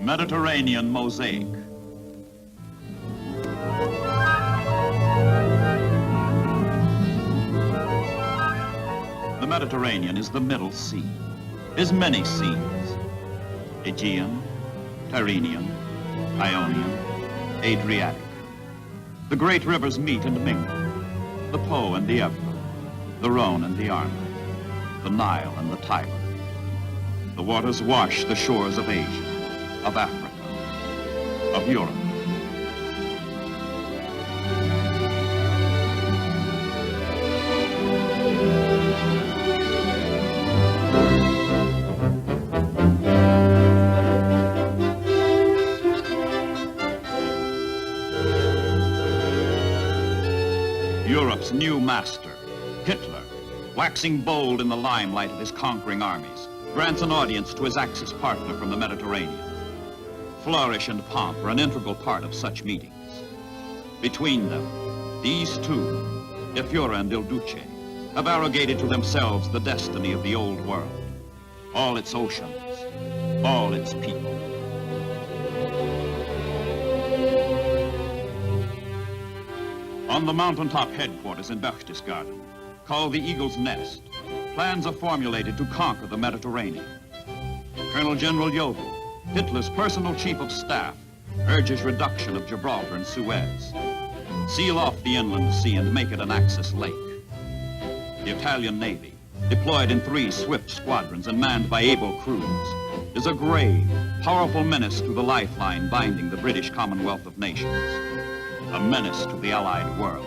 Mediterranean Mosaic. The Mediterranean is the Middle Sea, is many seas: Aegean, Tyrrhenian, Ionian, Adriatic. The great rivers meet and mingle: the Po and the Ebro, the Rhone and the Arno, the Nile and the Tiber. The waters wash the shores of Asia, of Africa, of Europe. Europe's new master, Hitler, waxing bold in the limelight of his conquering armies, grants an audience to his Axis partner from the Mediterranean. Flourish and pomp are an integral part of such meetings. Between them, these two, the Führer and Il Duce, have arrogated to themselves the destiny of the old world, all its oceans, all its people. On the mountaintop headquarters in Berchtesgaden, called the Eagle's Nest, plans are formulated to conquer the Mediterranean. Colonel General Jodl, Hitler's personal chief of staff, urges reduction of Gibraltar and Suez. Seal off the inland sea and make it an Axis lake. The Italian Navy, deployed in 3 swift squadrons and manned by able crews, is a grave, powerful menace to the lifeline binding the British Commonwealth of Nations. A menace to the Allied world.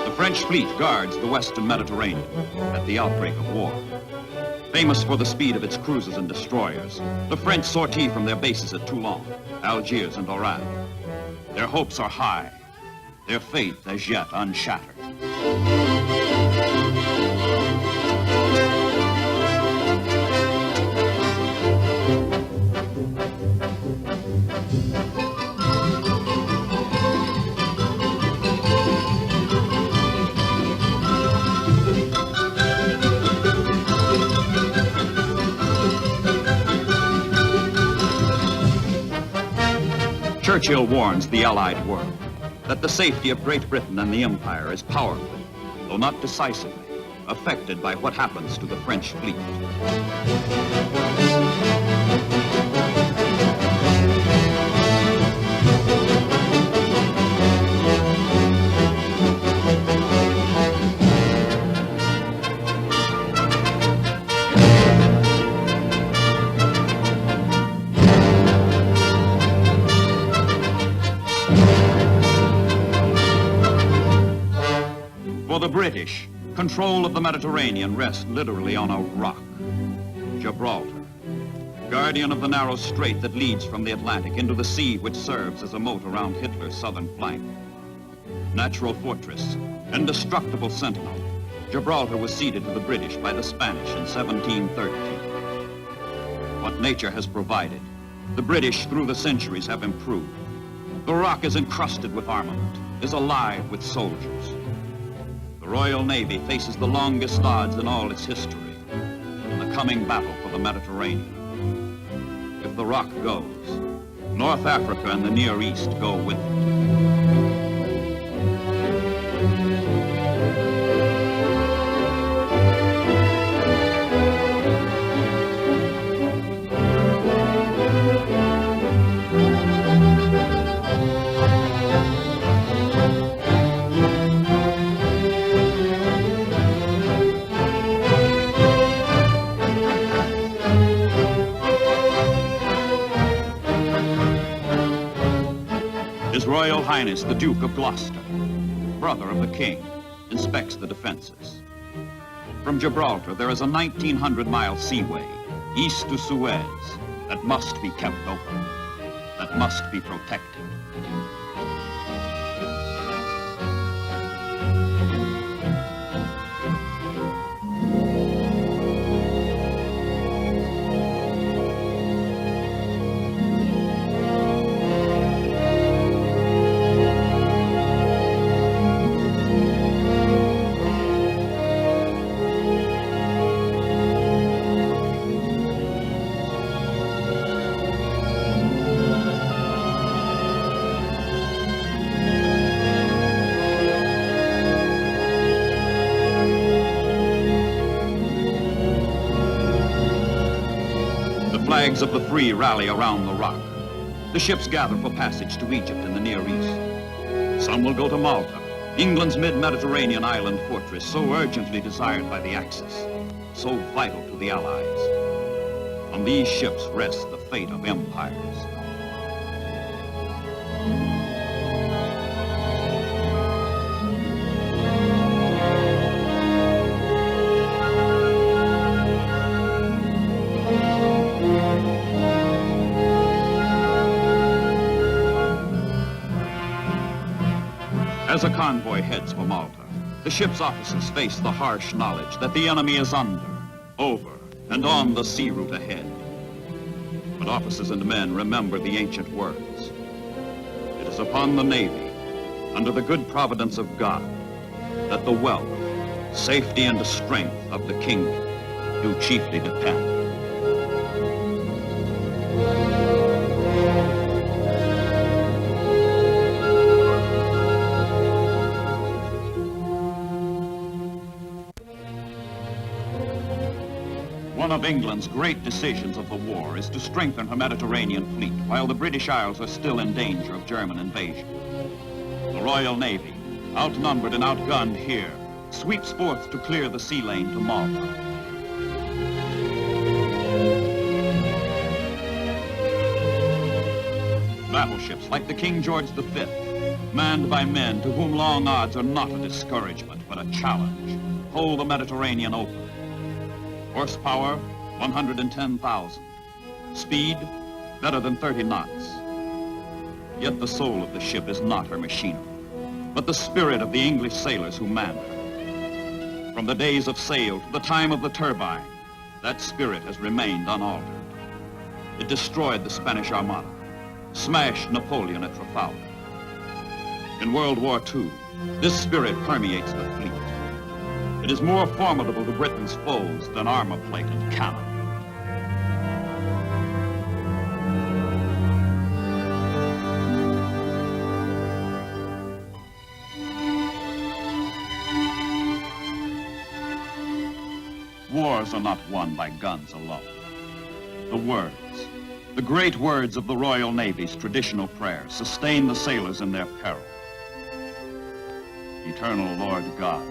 The French fleet guards the western Mediterranean at the outbreak of war. Famous for the speed of its cruisers and destroyers, the French sortie from their bases at Toulon, Algiers, and Oran. Their hopes are high, their faith as yet unshattered. Churchill warns the Allied world that the safety of Great Britain and the Empire is powerfully, though not decisively, affected by what happens to the French fleet. For the British, control of the Mediterranean rests literally on a rock, Gibraltar, guardian of the narrow strait that leads from the Atlantic into the sea which serves as a moat around Hitler's southern flank. Natural fortress, indestructible sentinel, Gibraltar was ceded to the British by the Spanish in 1713. What nature has provided, the British through the centuries have improved. The rock is encrusted with armament, is alive with soldiers. The Royal Navy faces the longest odds in all its history in the coming battle for the Mediterranean. If the rock goes, North Africa and the Near East go with it. His Royal Highness, the Duke of Gloucester, brother of the King, inspects the defenses. From Gibraltar, there is a 1,900-mile seaway, east to Suez, that must be kept open, that must be protected. Flags of the free rally around the rock. The ships gather for passage to Egypt in the Near East. Some will go to Malta, England's mid-Mediterranean island fortress, so urgently desired by the Axis, so vital to the Allies. On these ships rests the fate of empires. As a convoy heads for Malta, the ship's officers face the harsh knowledge that the enemy is under, over, and on the sea route ahead. But officers and men remember the ancient words. It is upon the Navy, under the good providence of God, that the wealth, safety, and the strength of the kingdom do chiefly depend. One of England's great decisions of the war is to strengthen her Mediterranean fleet while the British Isles are still in danger of German invasion. The Royal Navy, outnumbered and outgunned here, sweeps forth to clear the sea lane to Malta. Battleships like the King George V, manned by men to whom long odds are not a discouragement but a challenge, hold the Mediterranean open. Horsepower, 110,000. Speed, better than 30 knots. Yet the soul of the ship is not her machinery, but the spirit of the English sailors who manned her. From the days of sail to the time of the turbine, that spirit has remained unaltered. It destroyed the Spanish Armada, smashed Napoleon at Trafalgar. In World War II, this spirit permeates the fleet. It is more formidable to Britain's foes than armor plate and cannon. Wars are not won by guns alone. The words, the great words of the Royal Navy's traditional prayer, sustain the sailors in their peril. Eternal Lord God,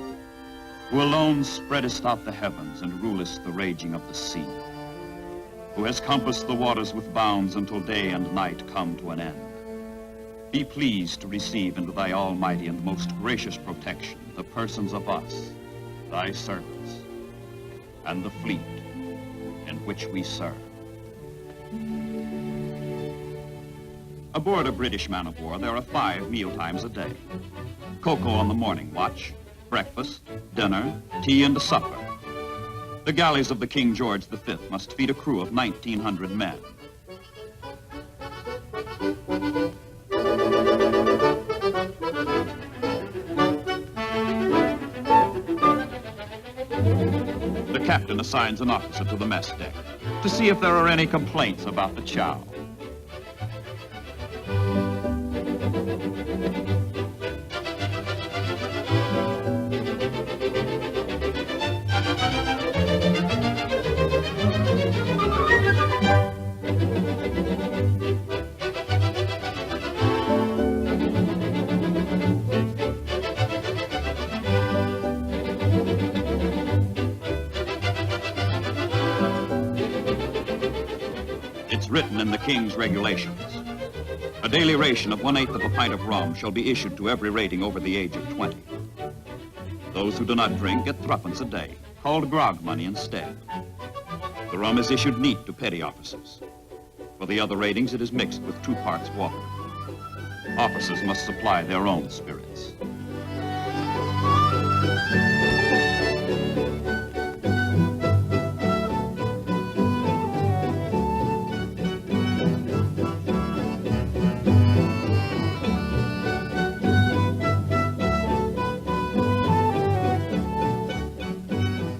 who alone spreadest out the heavens and rulest the raging of the sea, who has compassed the waters with bounds until day and night come to an end, be pleased to receive into thy almighty and most gracious protection the persons of us, thy servants, and the fleet in which we serve. Aboard a British man-of-war, there are 5 mealtimes a day. Cocoa on the morning watch, breakfast, dinner, tea, and a supper. The galleys of the King George V must feed a crew of 1,900 men. The captain assigns an officer to the mess deck to see if there are any complaints about the chow. Written in the King's regulations. A daily ration of 1/8 of a pint of rum shall be issued to every rating over the age of 20. Those who do not drink get 3 a day, called grog money instead. The rum is issued neat to petty officers. For the other ratings, it is mixed with 2 parts water. Officers must supply their own spirits.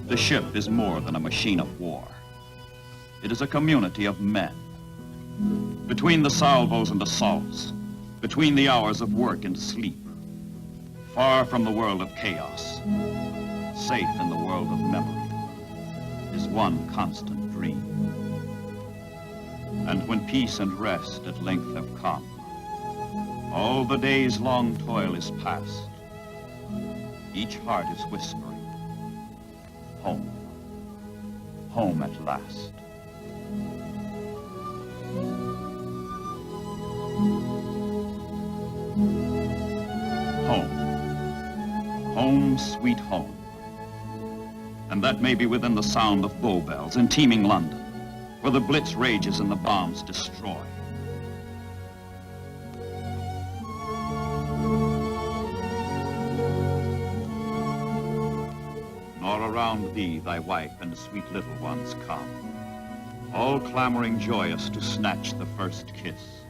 The ship is more than a machine of war. It is a community of men. Between the salvos and assaults, between the hours of work and sleep, far from the world of chaos, safe in the world of memory, is one constant dream. And when peace and rest at length have come, all the day's long toil is past, each heart is whispering, home, home at last. Home. Home, sweet home. And that may be within the sound of bow bells in teeming London, where the blitz rages and the bombs destroy. Nor around thee thy wife and sweet little ones come, all clamoring joyous to snatch the first kiss,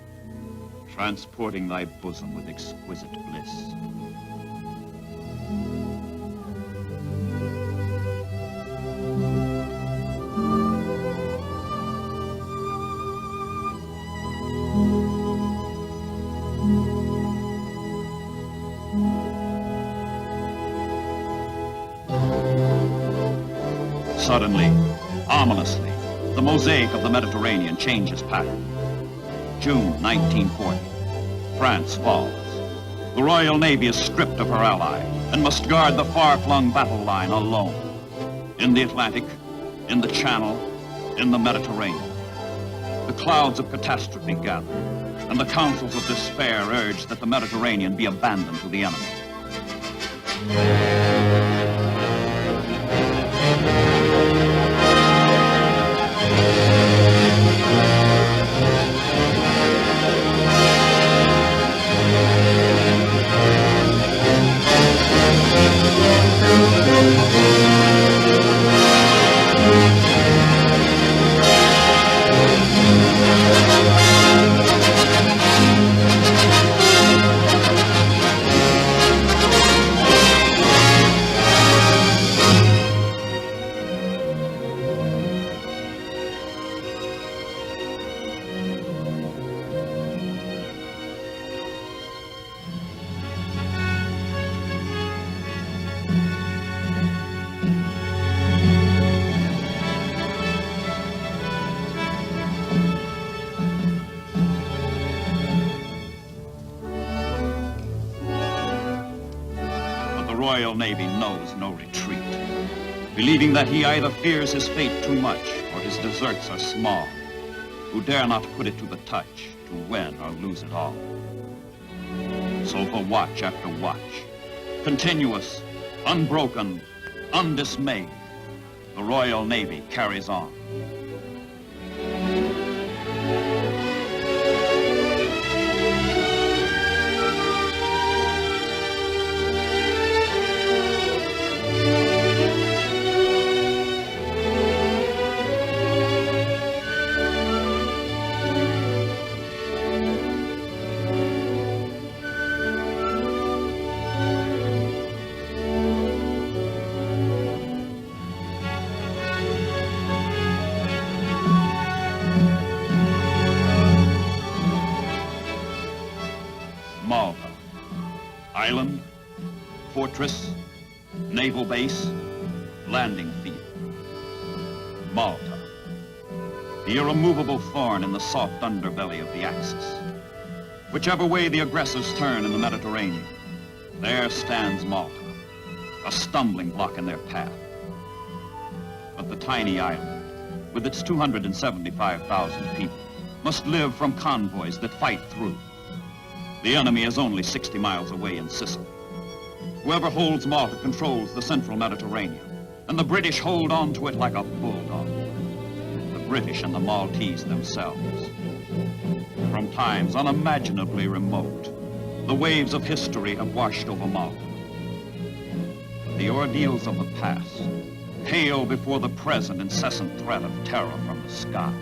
transporting thy bosom with exquisite bliss. Suddenly, ominously, the mosaic of the Mediterranean changes pattern. June 1940, France falls. The Royal Navy is stripped of her ally and must guard the far-flung battle line alone. In the Atlantic, in the Channel, in the Mediterranean. The clouds of catastrophe gather, and the councils of despair urge that the Mediterranean be abandoned to the enemy. The Royal Navy knows no retreat, believing that he either fears his fate too much or his deserts are small, who dare not put it to the touch to win or lose it all. So for watch after watch, continuous, unbroken, undismayed, the Royal Navy carries on. Malta. Island, fortress, naval base, landing field. Malta. The irremovable thorn in the soft underbelly of the Axis. Whichever way the aggressors turn in the Mediterranean, there stands Malta, a stumbling block in their path. But the tiny island, with its 275,000 people, must live from convoys that fight through, The enemy is only 60 miles away in Sicily. Whoever holds Malta controls the central Mediterranean, and the British hold on to it like a bulldog. The British and the Maltese themselves. From times unimaginably remote, the waves of history have washed over Malta. The ordeals of the past pale before the present incessant threat of terror from the sky.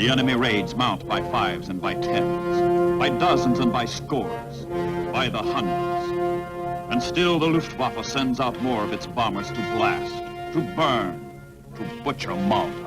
The enemy raids mount by fives and by tens, by dozens and by scores, by the hundreds. And still the Luftwaffe sends out more of its bombers to blast, to burn, to butcher Malta.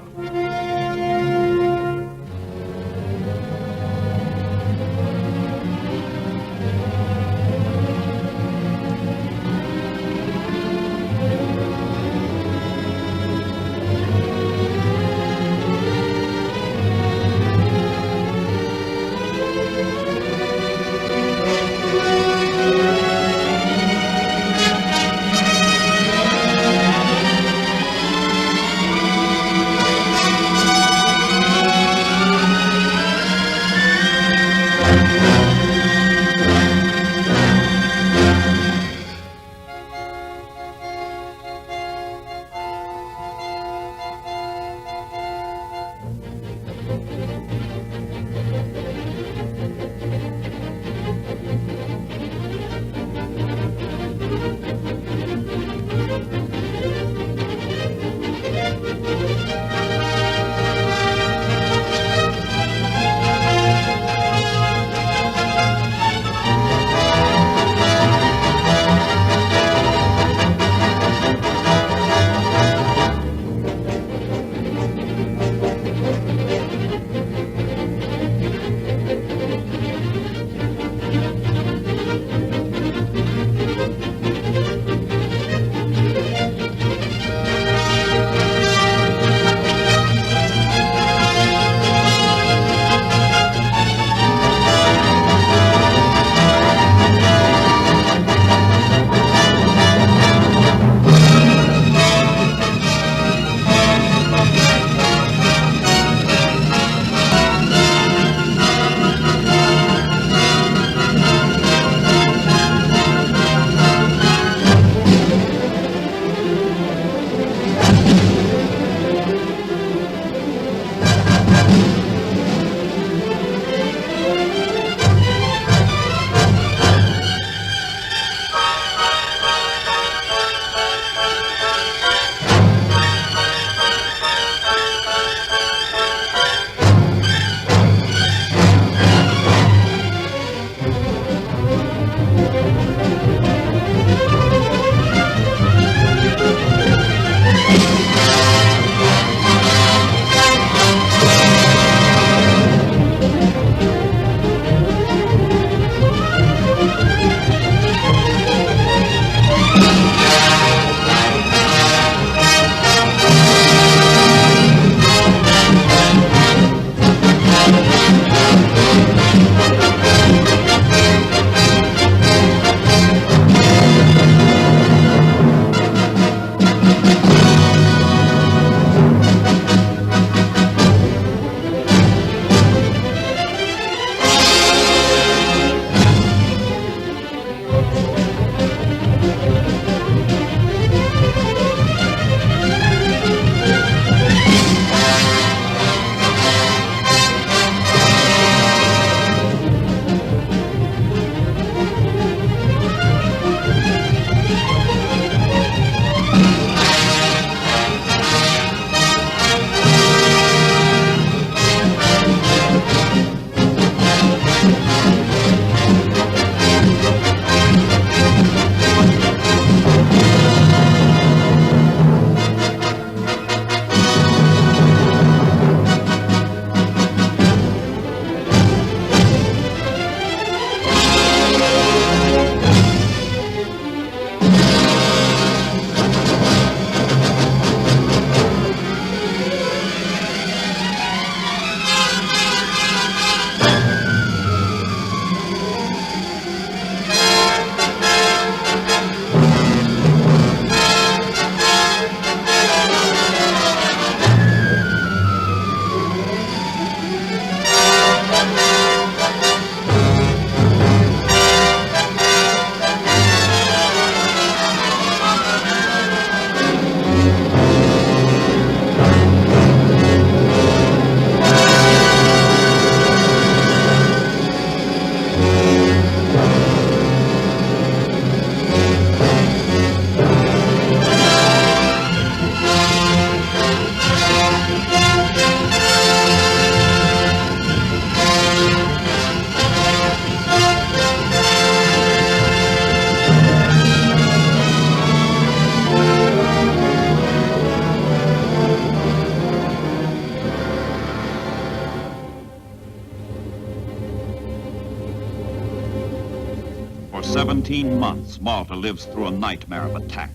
17 months, Malta lives through a nightmare of attack.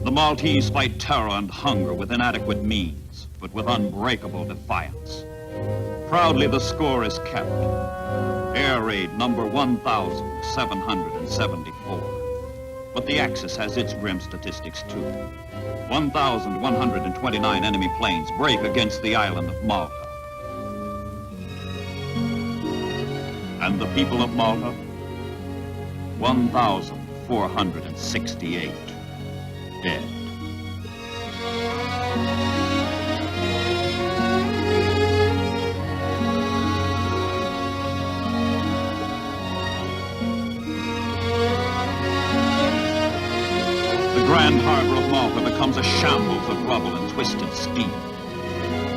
The Maltese fight terror and hunger with inadequate means, but with unbreakable defiance. Proudly, the score is kept. Air raid number 1,774. But the Axis has its grim statistics too. 1,129 enemy planes break against the island of Malta. And the people of Malta? 1,468 dead. The grand harbor of Malta becomes a shambles of rubble and twisted steel.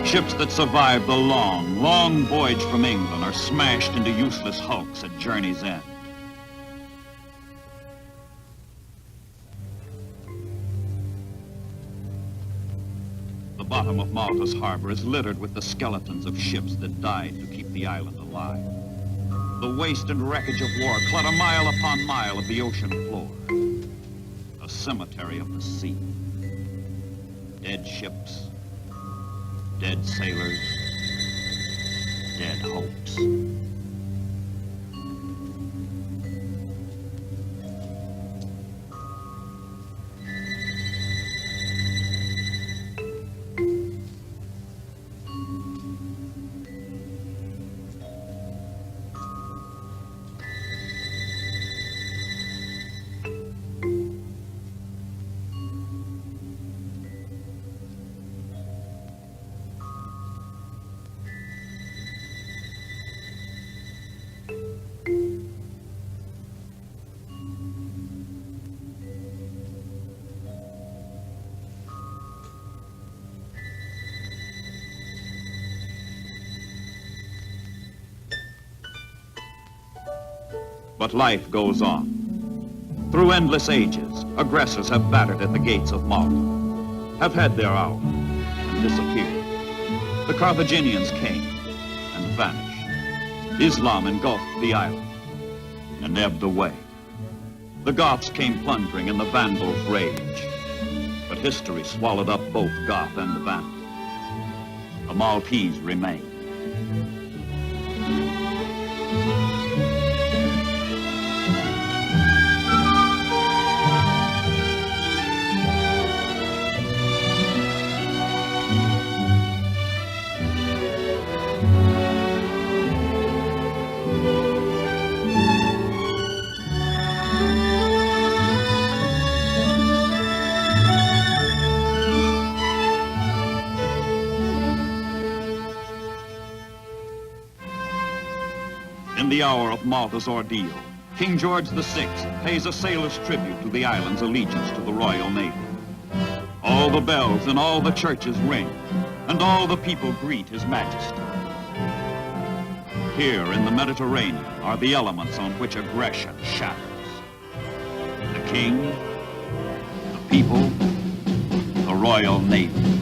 Ships that survive the long, long voyage from England are smashed into useless hulks at journey's end. The bottom of Malta's harbor is littered with the skeletons of ships that died to keep the island alive. The waste and wreckage of war clutter mile upon mile of the ocean floor. A cemetery of the sea. Dead ships, dead sailors, dead hopes. But life goes on. Through endless ages, aggressors have battered at the gates of Malta, have had their hour and disappeared. The Carthaginians came and vanished. Islam engulfed the island and ebbed away. The Goths came plundering and the Vandals raged. But history swallowed up both Goth and the Vandal. The Maltese remain. In the hour of Malta's ordeal, King George VI pays a sailor's tribute to the island's allegiance to the Royal Navy. All the bells in all the churches ring, and all the people greet His Majesty. Here in the Mediterranean are the elements on which aggression shatters. The King, the people, the Royal Navy.